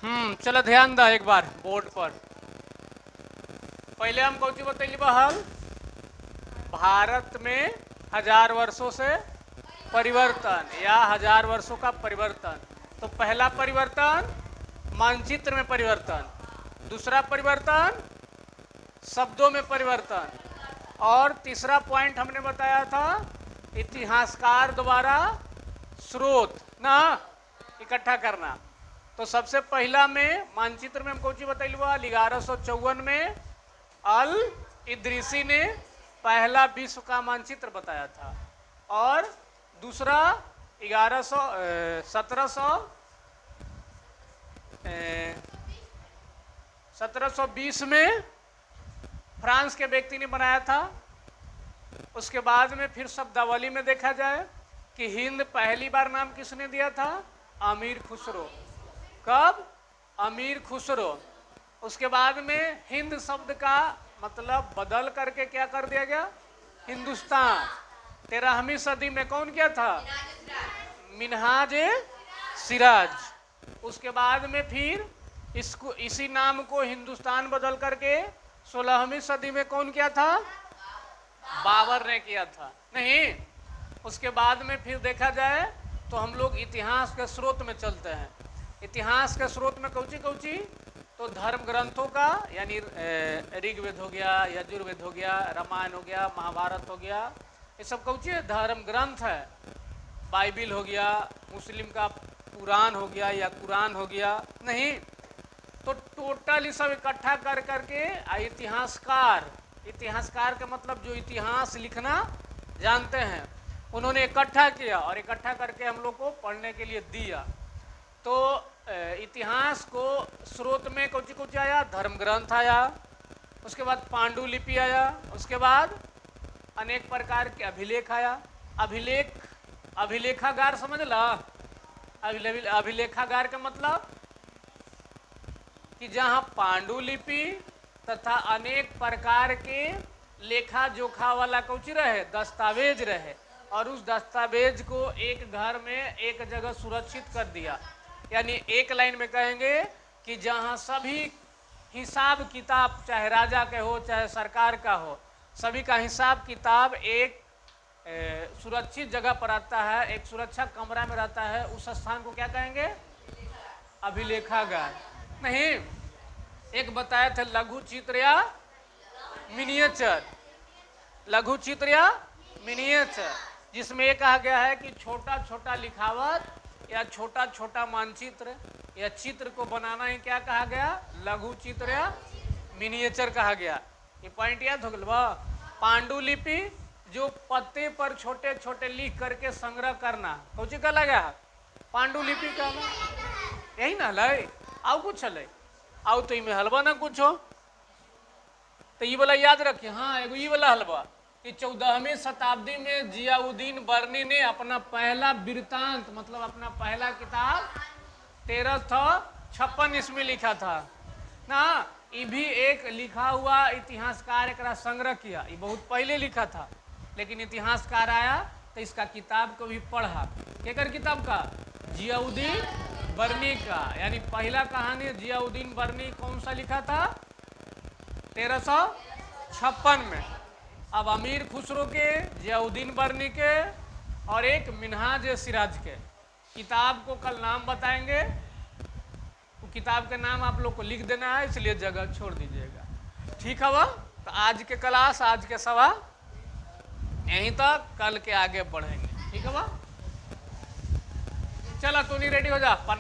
चलो ध्यान दा एक बार बोर्ड पर। पहले हम कौन सी बतैली बहल, भारत में 1000 वर्षों से परिवर्तन या 1000 वर्षों का परिवर्तन। तो पहला परिवर्तन मानचित्र में परिवर्तन, दूसरा परिवर्तन शब्दों में परिवर्तन, और तीसरा पॉइंट हमने बताया था इतिहासकार द्वारा स्रोत ना इकट्ठा करना। तो सबसे पहला में मानचित्र में हम कौन सी बतैली बा, 1154 में अल इद्रिसी ने पहला विश्व का मानचित्र बताया था, और दूसरा 1720 में फ्रांस के व्यक्ति ने बनाया था। उसके बाद में फिर शब्दावली में देखा जाए कि हिंद पहली बार नाम किसने दिया था, अमीर खुसरो। कब, अमीर खुसरो। उसके बाद में हिंद शब्द का मतलब बदल करके क्या कर दिया गया, हिंदुस्तान। 13वीं सदी में कौन किया था, मिन्हाज सिराज। उसके बाद में फिर इसको इसी नाम को हिंदुस्तान बदल करके 16वीं सदी में कौन किया था, बाबर ने किया था। नहीं, उसके बाद में फिर देखा जाए तो हम लोग इतिहास के स्रोत में चलते हैं। इतिहास के स्रोत में कौची कौची, तो धर्म ग्रंथों का, यानी ऋग्वेद हो गया, यजुर्वेद हो गया, रामायण हो गया, महाभारत हो गया, ये सब कौची है, धर्म ग्रंथ है। बाइबिल हो गया, मुस्लिम का कुरान हो गया या कुरान हो गया। नहीं, तो टोटल ये सब इकट्ठा कर करके इतिहासकार, इतिहासकार का मतलब जो इतिहास लिखना जानते हैं, उन्होंने इकट्ठा किया और इकट्ठा करके हम लोग को पढ़ने के लिए दिया। तो इतिहास को स्रोत में कौची कौची आया, धर्म ग्रंथ आया, उसके बाद पांडुलिपि आया, उसके बाद अनेक प्रकार के अभिलेख आया। अभिलेख, अभिलेखागार समझ ला, अभिलेखागार का मतलब कि जहाँ पांडुलिपि तथा अनेक प्रकार के लेखा जोखा वाला कौची रहे, दस्तावेज रहे, और उस दस्तावेज को एक घर में एक जगह सुरक्षित कर दिया। यानी एक लाइन में कहेंगे कि जहाँ सभी हिसाब किताब, चाहे राजा के हो चाहे सरकार का हो, सभी का हिसाब किताब एक सुरक्षित जगह पर आता है, एक सुरक्षा कमरा में रहता है, उस स्थान को क्या कहेंगे, अभिलेखागार। नहीं, एक बताए थे लघु चित्र या मिनिएचर, लघु चित्र या मिनिएचर, जिसमें ये कहा गया है कि छोटा छोटा लिखावट या छोटा छोटा मानचित्र या चित्र को बनाना ही क्या कहा गया, लघु चित्र या मिनिएचर कहा गया। ये पॉइंट याद हो गया। पांडुलिपि जो पत्ते पर छोटे छोटे लिख करके संग्रह करना, कौची का लगा, पांडुलिपि का, यही ना लय, आओ कुछ लय, आओ तो इमें हलवा ना कुछ हो, तो ये वाला याद रखिए। हाँ, एगो ये वाला हलवा कि 14वीं शताब्दी में जियाउद्दीन बर्नी ने अपना पहला वृत्तांत, मतलब अपना पहला किताब 1356 ईस्वी लिखा था ना। ये भी एक लिखा हुआ इतिहासकार एक संग्रह किया, ये बहुत पहले लिखा था, लेकिन इतिहासकार आया तो इसका किताब को भी पढ़ा। केकर किताब का, जियाउद्दीन बर्नी का। यानी पहला कहानी जियाउद्दीन बर्नी कौन सा लिखा था, 1356 में। अब अमीर खुसरो के, जियाउद्दीन बर्नी के और एक मिन्हाज सिराज के किताब को कल नाम बताएंगे। वो किताब के नाम आप लोग को लिख देना है, इसलिए जगह छोड़ दीजिएगा, ठीक है वह। तो आज के क्लास, आज के सभा यहीं तक, कल के आगे बढ़ेंगे, ठीक है वह। चला, तू नहीं रेडी हो जा।